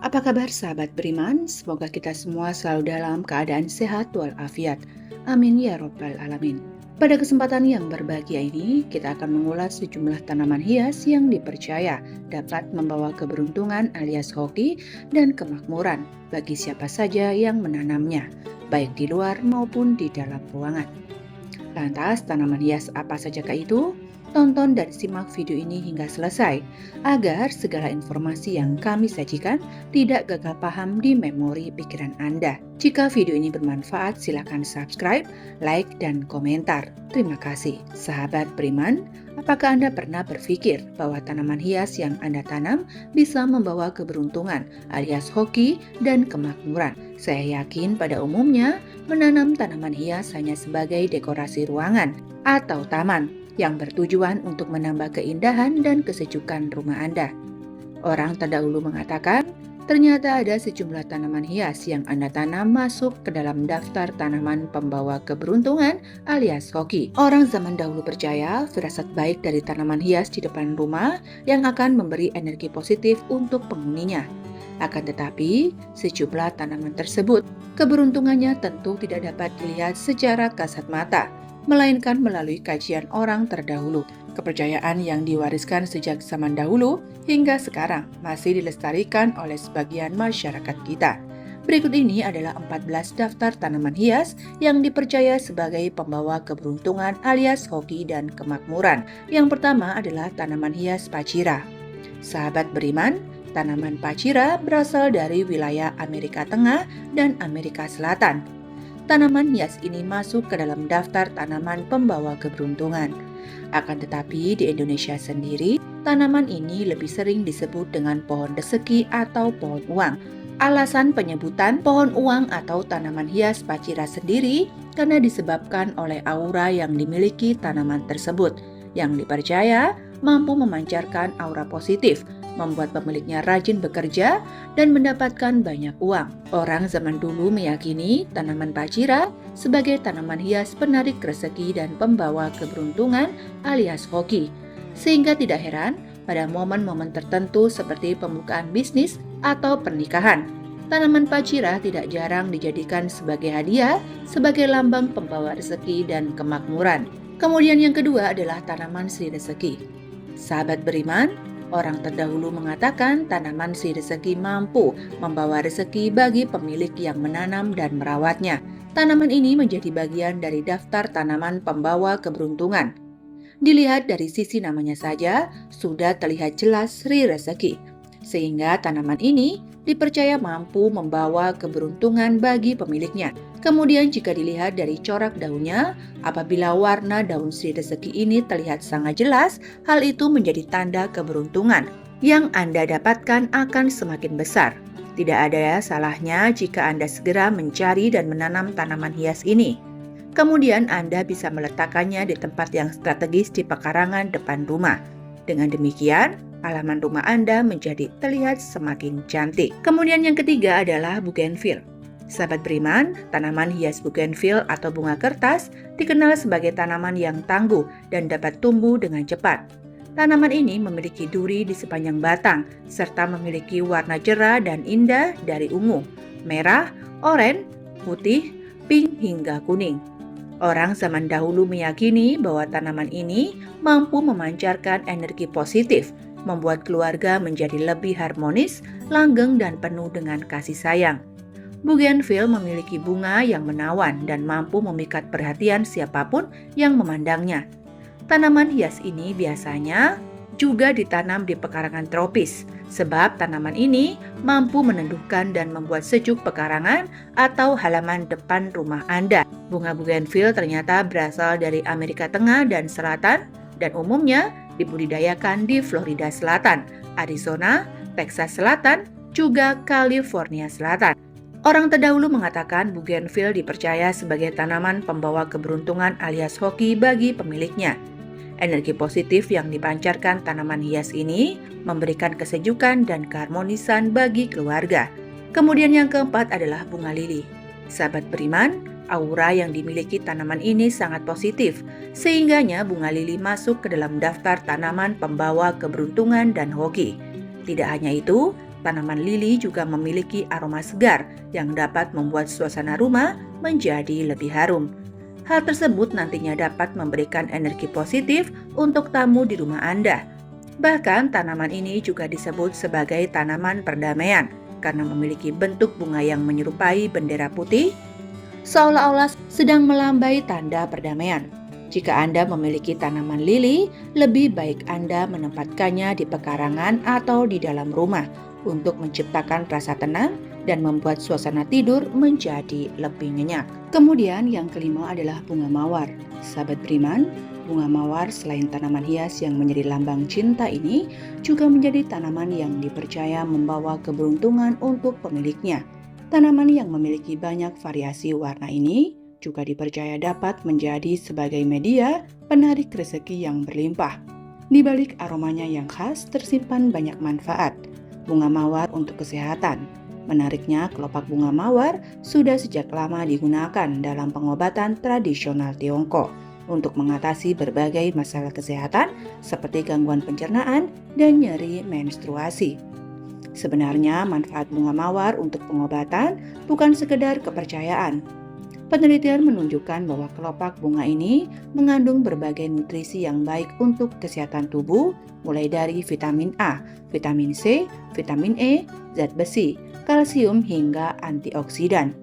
Apa kabar sahabat beriman? Semoga kita semua selalu dalam keadaan sehat walafiat. Amin ya robbal alamin. Pada kesempatan yang berbahagia ini, kita akan mengulas sejumlah tanaman hias yang dipercaya dapat membawa keberuntungan alias hoki dan kemakmuran bagi siapa saja yang menanamnya, baik di luar maupun di dalam ruangan. Lantas, tanaman hias apa sajakah itu? Tonton dan simak video ini hingga selesai, agar segala informasi yang kami sajikan tidak gagal paham di memori pikiran Anda. Jika video ini bermanfaat, silakan subscribe, like, dan komentar. Terima kasih. Sahabat beriman, apakah Anda pernah berpikir bahwa tanaman hias yang Anda tanam bisa membawa keberuntungan alias hoki dan kemakmuran? Saya yakin pada umumnya menanam tanaman hias hanya sebagai dekorasi ruangan atau taman yang bertujuan untuk menambah keindahan dan kesejukan rumah Anda. Orang terdahulu mengatakan, ternyata ada sejumlah tanaman hias yang Anda tanam masuk ke dalam daftar tanaman pembawa keberuntungan alias hoki. Orang zaman dahulu percaya firasat baik dari tanaman hias di depan rumah yang akan memberi energi positif untuk penghuninya. Akan tetapi, sejumlah tanaman tersebut, keberuntungannya tentu tidak dapat dilihat secara kasat mata, melainkan melalui kajian orang terdahulu. Kepercayaan yang diwariskan sejak zaman dahulu hingga sekarang masih dilestarikan oleh sebagian masyarakat kita. Berikut ini adalah 14 daftar tanaman hias yang dipercaya sebagai pembawa keberuntungan alias hoki dan kemakmuran. Yang pertama adalah tanaman hias pacira. Sahabat beriman, tanaman pacira berasal dari wilayah Amerika Tengah dan Amerika Selatan. Tanaman hias ini masuk ke dalam daftar tanaman pembawa keberuntungan. Akan tetapi di Indonesia sendiri, tanaman ini lebih sering disebut dengan pohon rezeki atau pohon uang. Alasan penyebutan pohon uang atau tanaman hias pacira sendiri karena disebabkan oleh aura yang dimiliki tanaman tersebut, yang dipercaya mampu memancarkan aura positif, membuat pemiliknya rajin bekerja dan mendapatkan banyak uang. Orang zaman dulu meyakini tanaman pacira sebagai tanaman hias penarik rezeki dan pembawa keberuntungan alias hoki. Sehingga tidak heran pada momen-momen tertentu seperti pembukaan bisnis atau pernikahan, tanaman pacira tidak jarang dijadikan sebagai hadiah sebagai lambang pembawa rezeki dan kemakmuran. Kemudian yang kedua adalah tanaman Sri Rezeki. Sahabat beriman, orang terdahulu mengatakan tanaman Sri Rezeki mampu membawa rezeki bagi pemilik yang menanam dan merawatnya. Tanaman ini menjadi bagian dari daftar tanaman pembawa keberuntungan. Dilihat dari sisi namanya saja, sudah terlihat jelas Sri Rezeki. Sehingga tanaman ini dipercaya mampu membawa keberuntungan bagi pemiliknya. Kemudian jika dilihat dari corak daunnya, apabila warna daun Sri Rezeki ini terlihat sangat jelas, hal itu menjadi tanda keberuntungan yang Anda dapatkan akan semakin besar. Tidak ada salahnya jika Anda segera mencari dan menanam tanaman hias ini. Kemudian Anda bisa meletakkannya di tempat yang strategis di pekarangan depan rumah. Dengan demikian, halaman rumah Anda menjadi terlihat semakin cantik. Kemudian yang ketiga adalah bougainville. Sahabat beriman, tanaman hias bougainville atau bunga kertas dikenal sebagai tanaman yang tangguh dan dapat tumbuh dengan cepat. Tanaman ini memiliki duri di sepanjang batang, serta memiliki warna cerah dan indah dari ungu, merah, oranye, putih, pink hingga kuning. Orang zaman dahulu meyakini bahwa tanaman ini mampu memancarkan energi positif, membuat keluarga menjadi lebih harmonis, langgeng dan penuh dengan kasih sayang. Bougainville memiliki bunga yang menawan dan mampu memikat perhatian siapapun yang memandangnya. Tanaman hias ini biasanya juga ditanam di pekarangan tropis, sebab tanaman ini mampu meneduhkan dan membuat sejuk pekarangan atau halaman depan rumah Anda. Bunga bougainville ternyata berasal dari Amerika Tengah dan Selatan dan umumnya dibudidayakan di Florida Selatan, Arizona, Texas Selatan, juga California Selatan. Orang terdahulu mengatakan bougainville dipercaya sebagai tanaman pembawa keberuntungan alias hoki bagi pemiliknya. Energi positif yang dipancarkan tanaman hias ini memberikan kesejukan dan keharmonisan bagi keluarga. Kemudian yang keempat adalah bunga lili. Sahabat beriman, aura yang dimiliki tanaman ini sangat positif, sehingganya bunga lili masuk ke dalam daftar tanaman pembawa keberuntungan dan hoki. Tidak hanya itu, tanaman lili juga memiliki aroma segar yang dapat membuat suasana rumah menjadi lebih harum. Hal tersebut nantinya dapat memberikan energi positif untuk tamu di rumah Anda. Bahkan tanaman ini juga disebut sebagai tanaman perdamaian karena memiliki bentuk bunga yang menyerupai bendera putih, seolah-olah sedang melambai tanda perdamaian. Jika Anda memiliki tanaman lili, lebih baik Anda menempatkannya di pekarangan atau di dalam rumah untuk menciptakan rasa tenang dan membuat suasana tidur menjadi lebih nyenyak. Kemudian yang kelima adalah bunga mawar. Sahabat beriman, bunga mawar selain tanaman hias yang menjadi lambang cinta ini, juga menjadi tanaman yang dipercaya membawa keberuntungan untuk pemiliknya. Tanaman yang memiliki banyak variasi warna ini juga dipercaya dapat menjadi sebagai media penarik rezeki yang berlimpah. Di balik aromanya yang khas tersimpan banyak manfaat. Bunga mawar untuk kesehatan. Menariknya, kelopak bunga mawar sudah sejak lama digunakan dalam pengobatan tradisional Tiongkok untuk mengatasi berbagai masalah kesehatan seperti gangguan pencernaan dan nyeri menstruasi. Sebenarnya manfaat bunga mawar untuk pengobatan bukan sekedar kepercayaan. Penelitian menunjukkan bahwa kelopak bunga ini mengandung berbagai nutrisi yang baik untuk kesehatan tubuh, mulai dari vitamin A, vitamin C, vitamin E, zat besi, kalsium hingga antioksidan.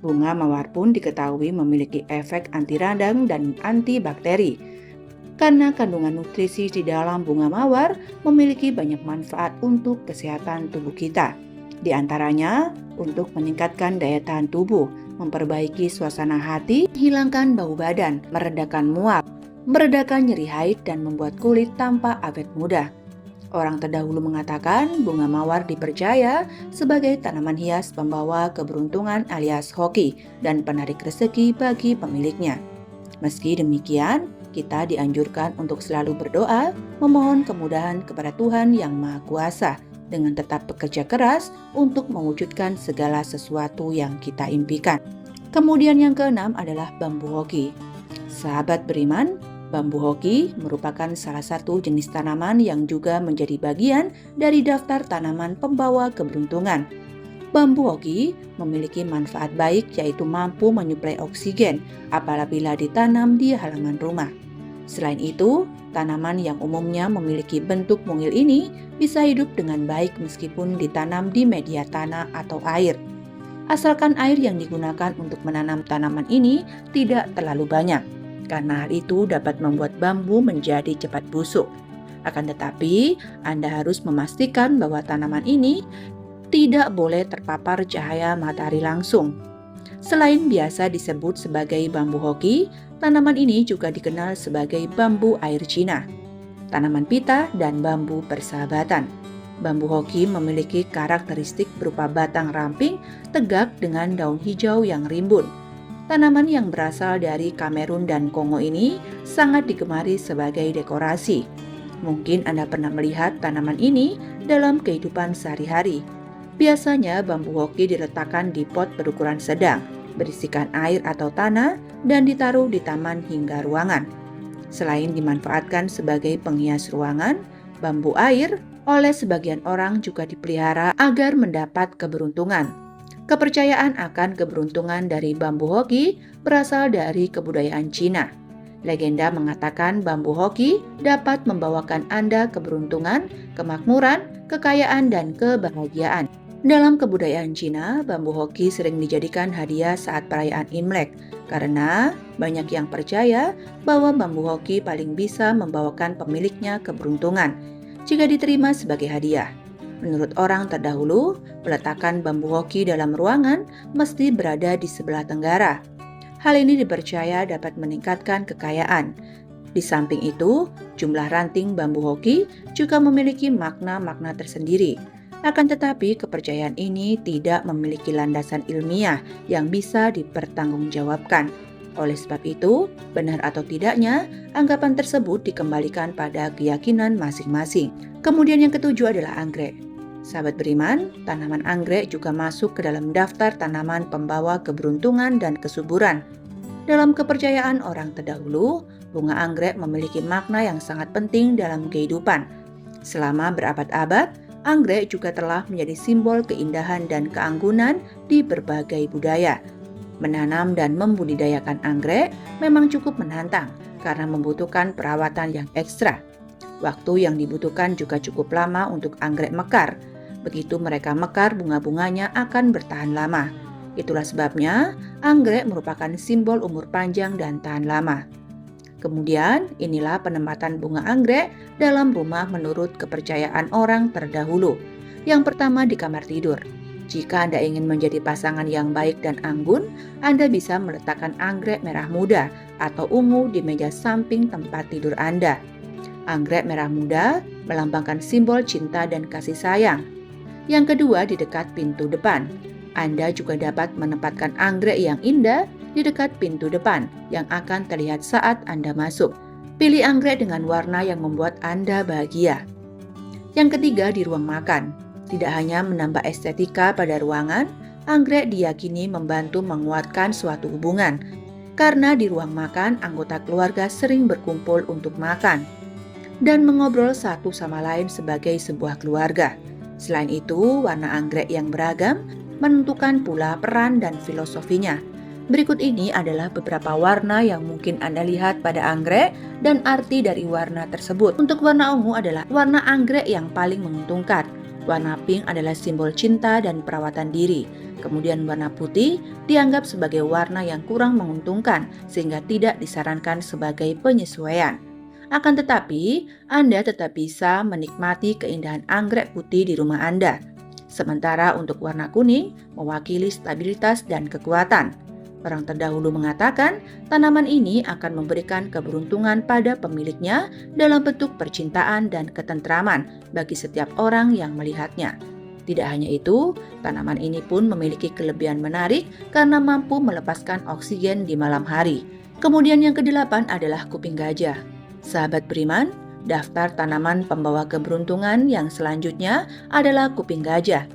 Bunga mawar pun diketahui memiliki efek anti radang dan antibakteri. Karena kandungan nutrisi di dalam bunga mawar memiliki banyak manfaat untuk kesehatan tubuh kita. Di antaranya untuk meningkatkan daya tahan tubuh, memperbaiki suasana hati, hilangkan bau badan, meredakan mual, meredakan nyeri haid, dan membuat kulit tampak awet muda. Orang terdahulu mengatakan bunga mawar dipercaya sebagai tanaman hias pembawa keberuntungan alias hoki dan penarik rezeki bagi pemiliknya. Meski demikian, kita dianjurkan untuk selalu berdoa, memohon kemudahan kepada Tuhan Yang Maha Kuasa, dengan tetap bekerja keras untuk mewujudkan segala sesuatu yang kita impikan. Kemudian yang keenam adalah bambu hoki. Sahabat beriman, bambu hoki merupakan salah satu jenis tanaman yang juga menjadi bagian dari daftar tanaman pembawa keberuntungan. Bambu hoki memiliki manfaat baik, yaitu mampu menyuplai oksigen apabila ditanam di halaman rumah. Selain itu, tanaman yang umumnya memiliki bentuk mungil ini bisa hidup dengan baik meskipun ditanam di media tanah atau air. Asalkan air yang digunakan untuk menanam tanaman ini tidak terlalu banyak, karena hal itu dapat membuat bambu menjadi cepat busuk. Akan tetapi, Anda harus memastikan bahwa tanaman ini tidak boleh terpapar cahaya matahari langsung. Selain biasa disebut sebagai bambu hoki, tanaman ini juga dikenal sebagai bambu air Cina, tanaman pita, dan bambu persahabatan. Bambu hoki memiliki karakteristik berupa batang ramping, tegak dengan daun hijau yang rimbun. Tanaman yang berasal dari Kamerun dan Kongo ini sangat digemari sebagai dekorasi. Mungkin Anda pernah melihat tanaman ini dalam kehidupan sehari-hari. Biasanya bambu hoki diletakkan di pot berukuran sedang, berisikan air atau tanah, dan ditaruh di taman hingga ruangan. Selain dimanfaatkan sebagai penghias ruangan, bambu air oleh sebagian orang juga dipelihara agar mendapat keberuntungan. Kepercayaan akan keberuntungan dari bambu hoki berasal dari kebudayaan Cina. Legenda mengatakan bambu hoki dapat membawakan Anda keberuntungan, kemakmuran, kekayaan, dan kebahagiaan. Dalam kebudayaan Cina, bambu hoki sering dijadikan hadiah saat perayaan Imlek karena banyak yang percaya bahwa bambu hoki paling bisa membawakan pemiliknya keberuntungan jika diterima sebagai hadiah. Menurut orang terdahulu, peletakan bambu hoki dalam ruangan mesti berada di sebelah tenggara. Hal ini dipercaya dapat meningkatkan kekayaan. Di samping itu, jumlah ranting bambu hoki juga memiliki makna-makna tersendiri. Akan tetapi, kepercayaan ini tidak memiliki landasan ilmiah yang bisa dipertanggungjawabkan. Oleh sebab itu, benar atau tidaknya, anggapan tersebut dikembalikan pada keyakinan masing-masing. Kemudian yang ketujuh adalah anggrek. Sahabat beriman, tanaman anggrek juga masuk ke dalam daftar tanaman pembawa keberuntungan dan kesuburan. Dalam kepercayaan orang terdahulu, bunga anggrek memiliki makna yang sangat penting dalam kehidupan. Selama berabad-abad, anggrek juga telah menjadi simbol keindahan dan keanggunan di berbagai budaya. Menanam dan membudidayakan anggrek memang cukup menantang karena membutuhkan perawatan yang ekstra. Waktu yang dibutuhkan juga cukup lama untuk anggrek mekar. Begitu mereka mekar, bunga-bunganya akan bertahan lama. Itulah sebabnya anggrek merupakan simbol umur panjang dan tahan lama. Kemudian, inilah penempatan bunga anggrek dalam rumah menurut kepercayaan orang terdahulu. Yang pertama, di kamar tidur. Jika Anda ingin menjadi pasangan yang baik dan anggun, Anda bisa meletakkan anggrek merah muda atau ungu di meja samping tempat tidur Anda. Anggrek merah muda melambangkan simbol cinta dan kasih sayang. Yang kedua, di dekat pintu depan. Anda juga dapat menempatkan anggrek yang indah di dekat pintu depan yang akan terlihat saat Anda masuk. Pilih anggrek dengan warna yang membuat Anda bahagia. Yang ketiga, di ruang makan. Tidak hanya menambah estetika pada ruangan, anggrek diyakini membantu menguatkan suatu hubungan. Karena di ruang makan, anggota keluarga sering berkumpul untuk makan dan mengobrol satu sama lain sebagai sebuah keluarga. Selain itu, warna anggrek yang beragam menentukan pula peran dan filosofinya. Berikut ini adalah beberapa warna yang mungkin Anda lihat pada anggrek dan arti dari warna tersebut. Untuk warna ungu adalah warna anggrek yang paling menguntungkan. Warna pink adalah simbol cinta dan perawatan diri. Kemudian warna putih dianggap sebagai warna yang kurang menguntungkan sehingga tidak disarankan sebagai penyesuaian. Akan tetapi, Anda tetap bisa menikmati keindahan anggrek putih di rumah Anda. Sementara untuk warna kuning mewakili stabilitas dan kekuatan. Orang terdahulu mengatakan tanaman ini akan memberikan keberuntungan pada pemiliknya dalam bentuk percintaan dan ketentraman bagi setiap orang yang melihatnya. Tidak hanya itu, tanaman ini pun memiliki kelebihan menarik karena mampu melepaskan oksigen di malam hari. Kemudian yang kedelapan adalah kuping gajah. Sahabat beriman, daftar tanaman pembawa keberuntungan yang selanjutnya adalah kuping gajah.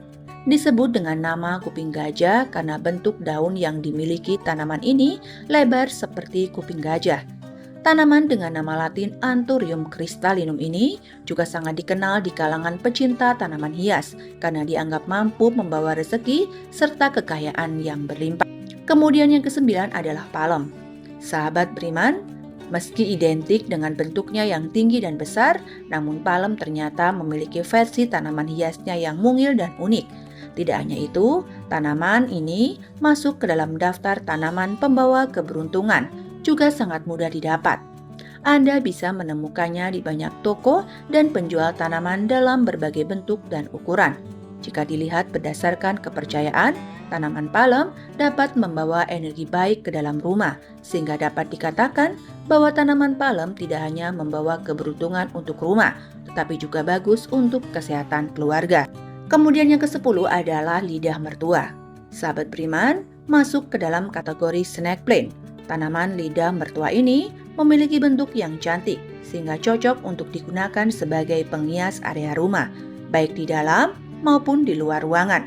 Disebut dengan nama kuping gajah karena bentuk daun yang dimiliki tanaman ini lebar seperti kuping gajah. Tanaman dengan nama latin Anthurium crystallinum ini juga sangat dikenal di kalangan pecinta tanaman hias karena dianggap mampu membawa rezeki serta kekayaan yang berlimpah. Kemudian yang kesembilan adalah palem. Sahabat beriman, meski identik dengan bentuknya yang tinggi dan besar, namun palem ternyata memiliki versi tanaman hiasnya yang mungil dan unik. Tidak hanya itu, tanaman ini masuk ke dalam daftar tanaman pembawa keberuntungan, juga sangat mudah didapat. Anda bisa menemukannya di banyak toko dan penjual tanaman dalam berbagai bentuk dan ukuran. Jika dilihat berdasarkan kepercayaan, tanaman palem dapat membawa energi baik ke dalam rumah, sehingga dapat dikatakan bahwa tanaman palem tidak hanya membawa keberuntungan untuk rumah, tetapi juga bagus untuk kesehatan keluarga. Kemudian yang ke-10 adalah lidah mertua. Sahabat beriman, masuk ke dalam kategori snake plant. Tanaman lidah mertua ini memiliki bentuk yang cantik, sehingga cocok untuk digunakan sebagai penghias area rumah, baik di dalam maupun di luar ruangan.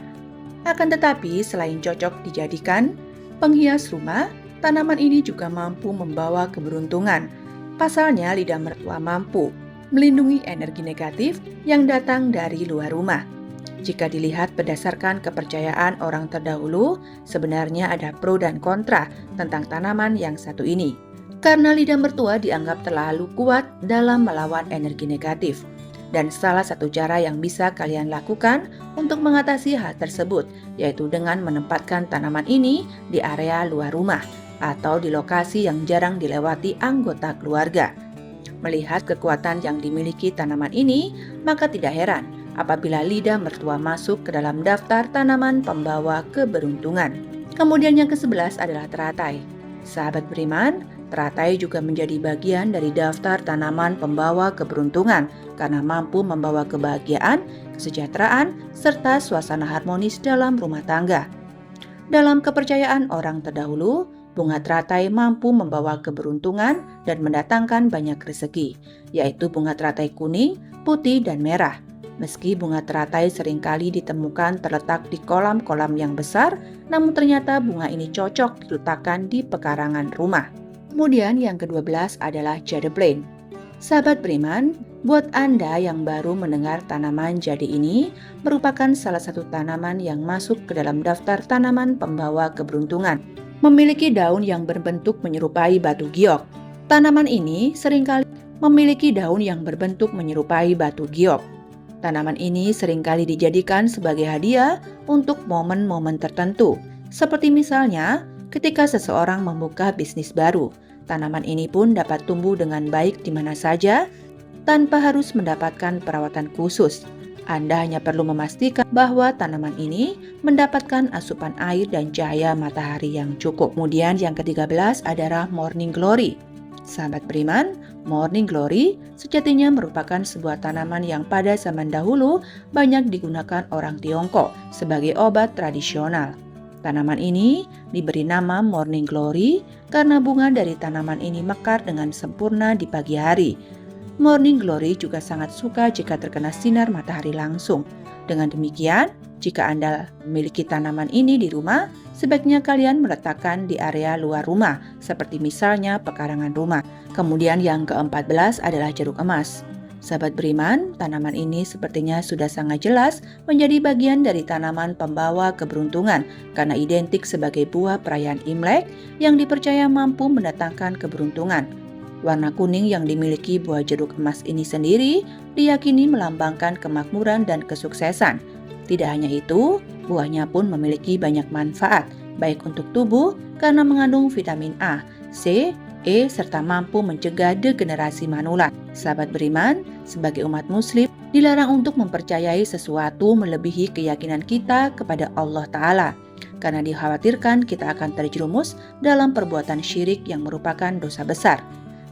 Akan tetapi, selain cocok dijadikan penghias rumah, tanaman ini juga mampu membawa keberuntungan. Pasalnya, lidah mertua mampu melindungi energi negatif yang datang dari luar rumah. Jika dilihat berdasarkan kepercayaan orang terdahulu, sebenarnya ada pro dan kontra tentang tanaman yang satu ini. Karena lidah mertua dianggap terlalu kuat dalam melawan energi negatif. Dan salah satu cara yang bisa kalian lakukan untuk mengatasi hal tersebut, yaitu dengan menempatkan tanaman ini di area luar rumah atau di lokasi yang jarang dilewati anggota keluarga. Melihat kekuatan yang dimiliki tanaman ini, maka tidak heran apabila lidah mertua masuk ke dalam daftar tanaman pembawa keberuntungan. Kemudian yang ke-11 adalah teratai. Sahabat beriman, teratai juga menjadi bagian dari daftar tanaman pembawa keberuntungan karena mampu membawa kebahagiaan, kesejahteraan, serta suasana harmonis dalam rumah tangga. Dalam kepercayaan orang terdahulu, bunga teratai mampu membawa keberuntungan dan mendatangkan banyak rezeki, yaitu bunga teratai kuning, putih, dan merah. Meski bunga teratai seringkali ditemukan terletak di kolam-kolam yang besar, namun ternyata bunga ini cocok diletakkan di pekarangan rumah. Kemudian yang ke-12 adalah jade plant. Sahabat beriman, Buat Anda yang baru mendengar tanaman jadi ini merupakan salah satu tanaman yang masuk ke dalam daftar tanaman pembawa keberuntungan. Memiliki daun yang berbentuk menyerupai batu giok. Tanaman ini seringkali memiliki daun yang berbentuk menyerupai batu giok. Tanaman ini seringkali dijadikan sebagai hadiah untuk momen-momen tertentu, seperti misalnya ketika seseorang membuka bisnis baru. Tanaman ini pun dapat tumbuh dengan baik di mana saja tanpa harus mendapatkan perawatan khusus. Anda hanya perlu memastikan bahwa tanaman ini mendapatkan asupan air dan cahaya matahari yang cukup. Kemudian yang ke-13 adalah Morning Glory. Sahabat beriman, Morning Glory sejatinya merupakan sebuah tanaman yang pada zaman dahulu banyak digunakan orang Tiongkok sebagai obat tradisional. Tanaman ini diberi nama Morning Glory karena bunga dari tanaman ini mekar dengan sempurna di pagi hari. Morning Glory juga sangat suka jika terkena sinar matahari langsung. Dengan demikian, jika Anda memiliki tanaman ini di rumah, sebaiknya kalian meletakkan di area luar rumah, seperti misalnya pekarangan rumah. Kemudian yang ke-14 adalah jeruk emas. Sahabat beriman, tanaman ini sepertinya sudah sangat jelas menjadi bagian dari tanaman pembawa keberuntungan karena identik sebagai buah perayaan Imlek yang dipercaya mampu mendatangkan keberuntungan. Warna kuning yang dimiliki buah jeruk emas ini sendiri diyakini melambangkan kemakmuran dan kesuksesan. Tidak hanya itu, buahnya pun memiliki banyak manfaat, baik untuk tubuh karena mengandung vitamin A, C, E, serta mampu mencegah degenerasi manula. Sahabat beriman, sebagai umat muslim, dilarang untuk mempercayai sesuatu melebihi keyakinan kita kepada Allah Ta'ala, karena dikhawatirkan kita akan terjerumus dalam perbuatan syirik yang merupakan dosa besar.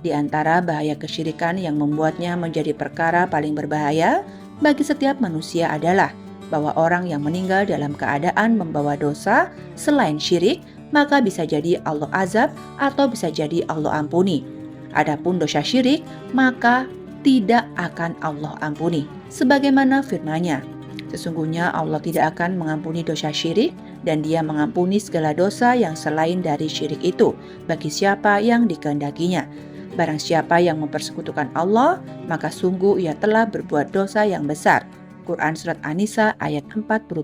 Di antara bahaya kesyirikan yang membuatnya menjadi perkara paling berbahaya bagi setiap manusia adalah bahwa orang yang meninggal dalam keadaan membawa dosa selain syirik, maka bisa jadi Allah azab atau bisa jadi Allah ampuni. Adapun dosa syirik, maka tidak akan Allah ampuni. Sebagaimana firman-Nya, sesungguhnya Allah tidak akan mengampuni dosa syirik dan Dia mengampuni segala dosa yang selain dari syirik itu bagi siapa yang dikehendakinya. Barang siapa yang mempersekutukan Allah, maka sungguh ia telah berbuat dosa yang besar. Quran Surat An-Nisa ayat 48.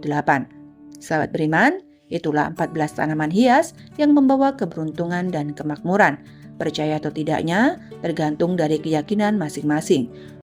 Sahabat beriman, itulah 14 tanaman hias yang membawa keberuntungan dan kemakmuran. Percaya atau tidaknya, tergantung dari keyakinan masing-masing.